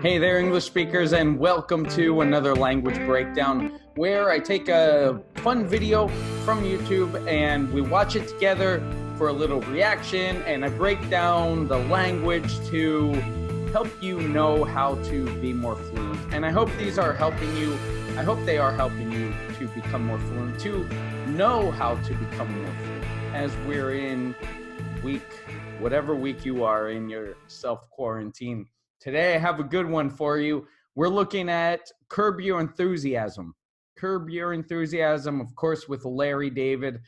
Hey there, English speakers, and welcome to another language breakdown where I take a fun video from YouTube and we watch it together for a little reaction, and I break down the language to help you know how to be more fluent. And I hope these are helping you. I hope they are helping you to become more fluent, to know how to become more fluent as we're in whatever week you are in your self-quarantine. Today, I have a good one for you. We're looking at Curb Your Enthusiasm. Curb Your Enthusiasm, of course, with Larry David.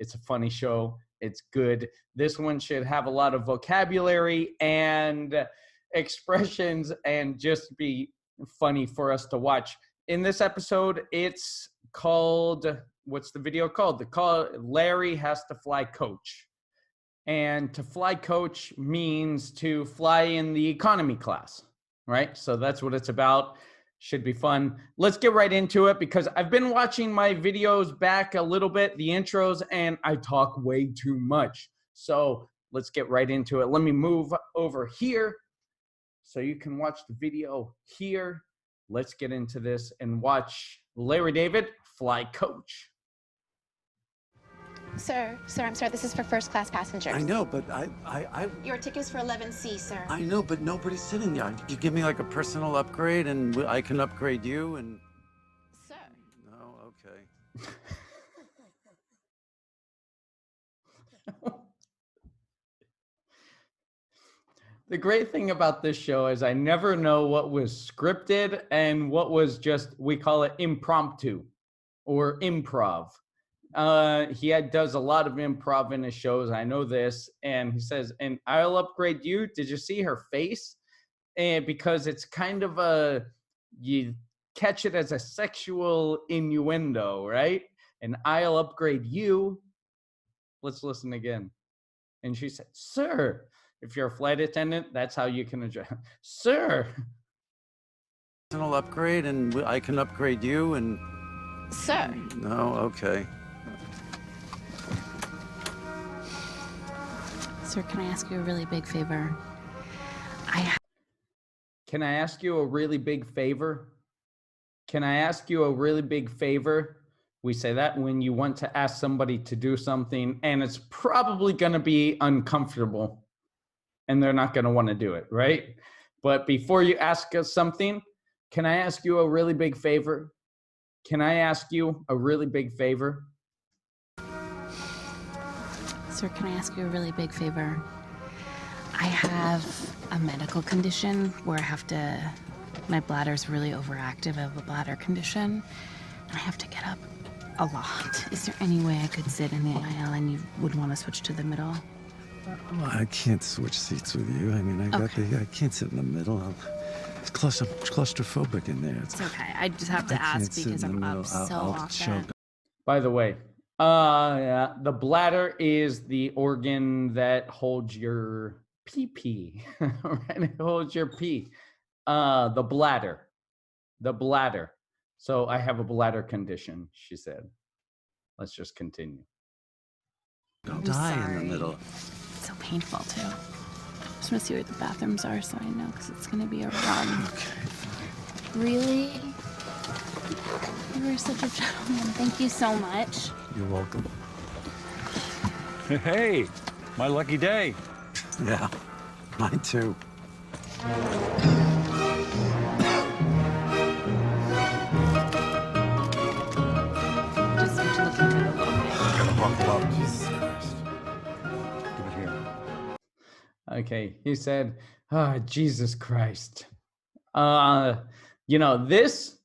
It's a funny show. It's good. This one should have a lot of vocabulary and expressions and just be funny for us to watch. In this episode, it's called, what's the video called? Larry Has to Fly Coach. And to fly coach means to fly in the economy class, right? So that's what it's about. Should be fun. Let's get right into it because I've been watching my videos back a little bit, the intros, and I talk way too much. So let's get right into it. Let me move over here so you can watch the video here. Let's get into this and watch Larry David fly coach. Sir, I'm sorry, this is for first class passengers. I know, but Your ticket is for 11C, sir. I know, but nobody's sitting there. You give me like a personal upgrade and I can upgrade you and... Sir. No, okay. The great thing about this show is I never know what was scripted and what was just, we call it impromptu or improv. He does a lot of improv in his shows. I know this. And he says, and I'll upgrade you. Did you see her face? And because it's kind of you catch it as a sexual innuendo, right? And I'll upgrade you. Let's listen again. And she said, sir, if you're a flight attendant, that's how you can address, sir. Personal upgrade and I can upgrade you and... Sir. No, okay. Sir, can I ask you a really big favor? Can I ask you a really big favor? Can I ask you a really big favor? We say that when you want to ask somebody to do something and it's probably going to be uncomfortable and they're not going to want to do it, right? But before you ask us something, can I ask you a really big favor? Can I ask you a really big favor? Sir, can I ask you a really big favor? I have a medical condition where my bladder's really overactive. I have a bladder condition, and I have to get up a lot. Is there any way I could sit in the aisle and you would want to switch to the middle? Well, I can't switch seats with you. I mean, I can't sit in the middle. It's close. I'm claustrophobic in there. It's okay. I just have to ask because I'm up so often. By the way, the bladder is the organ that holds your pee-pee, right? It holds your pee. The bladder. So I have a bladder condition, she said. Let's just continue. Don't die in the middle. It's so painful, too. I just want to see where the bathrooms are so I know, because it's going to be a run. Okay. Really? You were such a gentleman. Thank you so much. You're welcome. Hey, my lucky day. Yeah, mine too. Just switch the camera a little bit. Gotta buckle up. Jesus Christ. Give it here. Okay, he said, oh, Jesus Christ. This,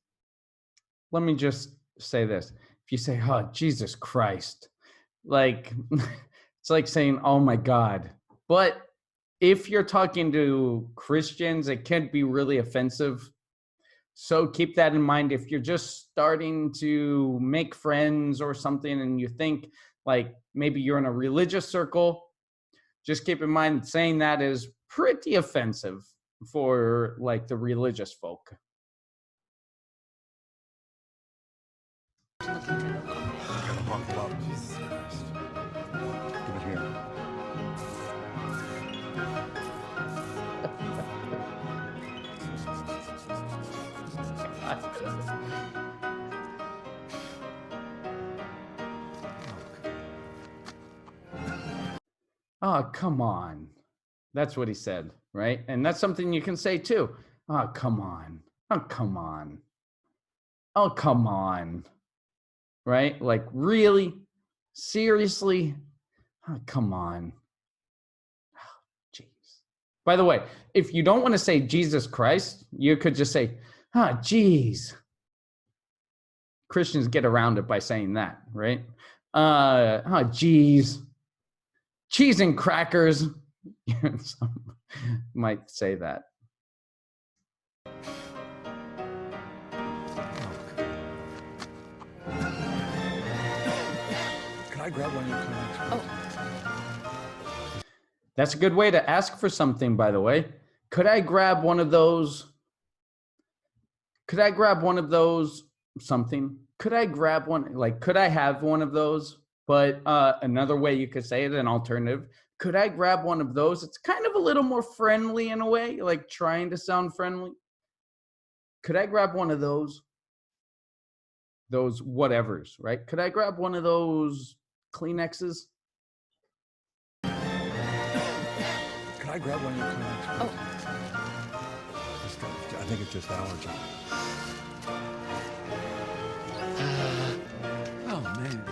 let me just say this. If you say, oh, Jesus Christ, like, it's like saying, oh my God. But if you're talking to Christians, it can be really offensive. So keep that in mind. If you're just starting to make friends or something and you think like maybe you're in a religious circle, just keep in mind saying that is pretty offensive for like the religious folk. Gotta buckle up. Jesus Christ. Give it here. Oh, come on. That's what he said, right? And that's something you can say too. Oh, come on. Oh, come on. Oh, come on. Right? Like, really? Seriously? Oh, come on. Oh, jeez. By the way, if you don't want to say Jesus Christ, you could just say, ah, geez. Christians get around it by saying that, right? Oh, geez. Cheese and crackers. Some might say that. Can I grab one of your Kleenex? That's a good way to ask for something, by the way. Could I grab one of those? Could I grab one of those something? Could I grab one? Like, could I have one of those? But another way you could say it, an alternative. Could I grab one of those? It's kind of a little more friendly in a way, like trying to sound friendly. Could I grab one of those? Those whatevers, right? Could I grab one of those Kleenexes? Can I grab one of your Kleenex? Oh. I think it's just allergy. Oh, man.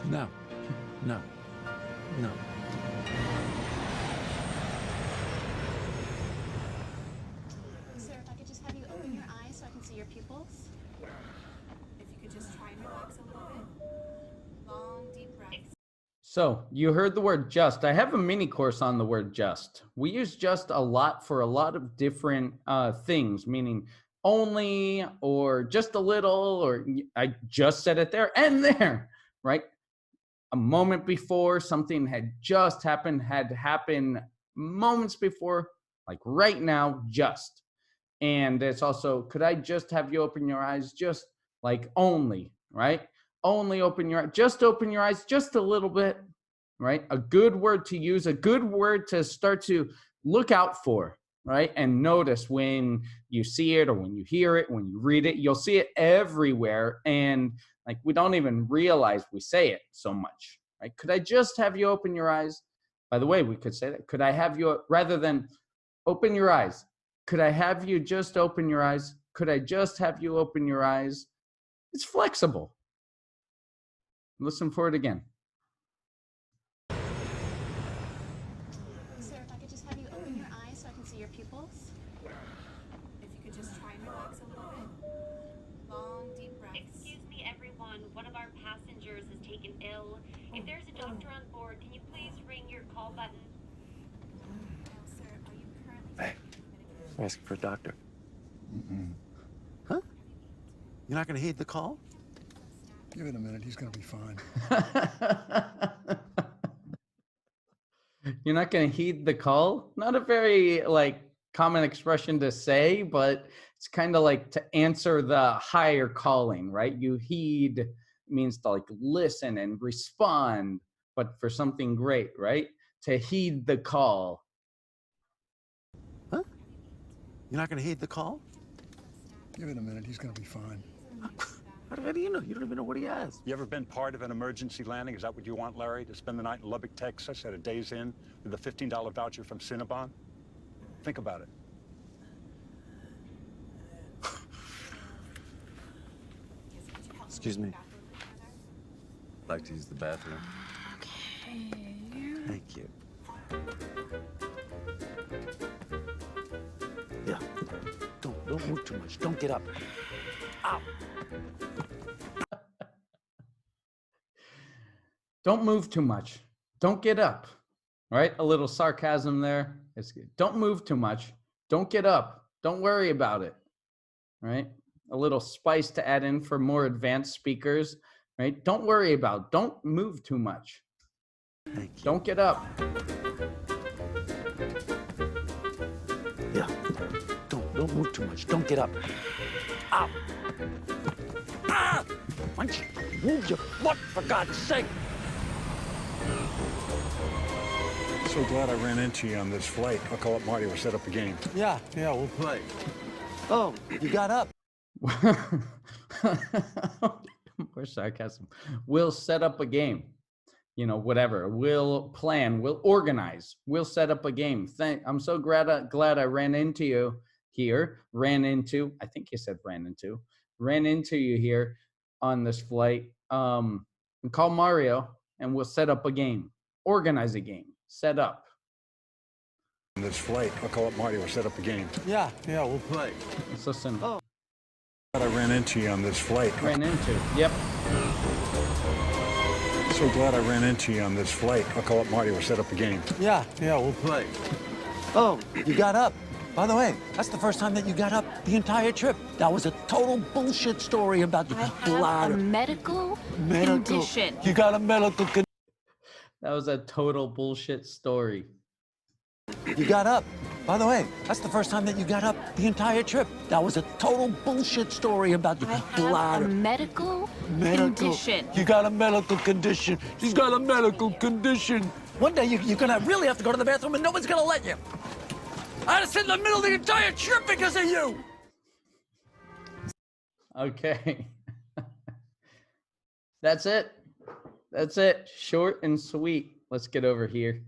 No. No. No. Sir, if I could just have you open your eyes so I can see your pupils. If you could just try and relax a little bit. Long, deep breaths. So you heard the word just. I have a mini course on the word just. We use just a lot for a lot of different things, meaning only or just a little, or I just said it there and there, right? A moment before, something had just happened, had happened moments before, like right now, just. And it's also, could I just have you open your eyes? Just like only, right? Only open your eyes, just open your eyes just a little bit, right? A good word to use, a good word to start to look out for, right? And notice when you see it or when you hear it, when you read it, you'll see it everywhere. And like, we don't even realize we say it so much, right? Could I just have you open your eyes? By the way, we could say that. Could I have you, rather than open your eyes, could I have you just open your eyes? Could I just have you open your eyes? It's flexible. Listen for it again. Sir, if I could just have you open your eyes so I can see your pupils. If you could just try and relax a little bit. Long, deep breaths. Excuse me, everyone. One of our passengers is taken ill. If there's a doctor on board, can you please ring your call button? Sir, are you currently Hey, medication? I'm asking for a doctor. Huh? You're not going to heed the call? Give it a minute. He's going to be fine. You're not going to heed the call? Not a very like common expression to say, but it's kind of like to answer the higher calling, right? You heed means to like listen and respond, but for something great, right? To heed the call. Huh? You're not going to heed the call? Give it a minute. He's going to be fine. How do you know? You don't even know what he has. You ever been part of an emergency landing? Is that what you want, Larry? To spend the night in Lubbock, Texas at a Days Inn with a $15 voucher from Cinnabon? Think about it. Excuse me. I'd like to use the bathroom. Okay. Thank you. Yeah. Don't move too much. Don't get up. Ow. Don't move too much. Don't get up. All right? A little sarcasm there. It's good. Don't move too much. Don't get up. Don't worry about it. All right? A little spice to add in for more advanced speakers. Right? Don't worry about it. Don't move too much. Thank you. Don't get up. Yeah. Don't move too much. Don't get up. Ow. Ah! Why don't you move your foot, for God's sake? So glad I ran into you on this flight. I'll call up Marty. We'll set up a game. Yeah, we'll play. Oh, you got up. More sarcasm. We'll set up a game. You know, whatever. We'll plan. We'll organize. We'll set up a game. I'm so glad I ran into you here. I think you said ran into you here on this flight. Call Mario and we'll set up a game. Organize a game. Set up. On this flight, I'll call up Marty. We'll set up a game. Yeah, we'll play. It's so simple. Oh. I ran into you on this flight. Yep. So glad I ran into you on this flight. I'll call up Marty. We'll set up a game. Yeah, we'll play. Oh, you got up. By the way, that's the first time that you got up the entire trip. That was a total bullshit story about your bladder. A medical condition. You got a medical condition. That was a total bullshit story. You got up. By the way, that's the first time that you got up the entire trip. That was a total bullshit story about your bladder. A medical condition. You got a medical condition. She's got a medical condition. One day you're gonna really have to go to the bathroom and nobody's gonna let you. I had to sit in the middle of the entire trip because of you. Okay. That's it. Short and sweet. Let's get over here.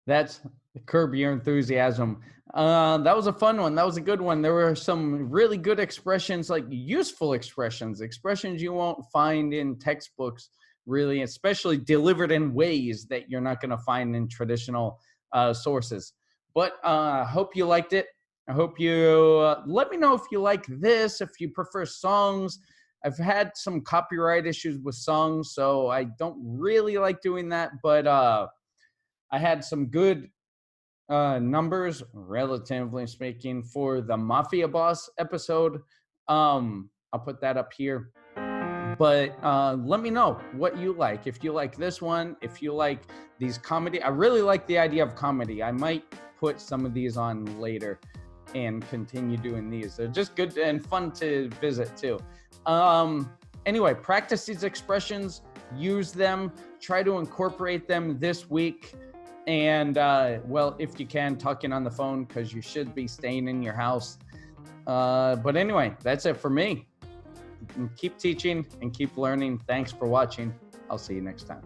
That's Curb Your Enthusiasm. That was a fun one. That was a good one. There were some really good expressions, like useful expressions you won't find in textbooks, really, especially delivered in ways that you're not going to find in traditional sources. But I hope you liked it. I hope you let me know if you like this, if you prefer songs. I've had some copyright issues with songs, so I don't really like doing that. But I had some good numbers, relatively speaking, for the Mafia Boss episode. I'll put that up here. But let me know what you like. If you like this one, if you like these comedy. I really like the idea of comedy. I might put some of these on later and continue doing these. They're just good and fun to visit too. Anyway, practice these expressions, use them, try to incorporate them this week. And well, if you can, talking on the phone, because you should be staying in your house. But anyway, that's it for me. Keep teaching and keep learning. Thanks for watching. I'll see you next time.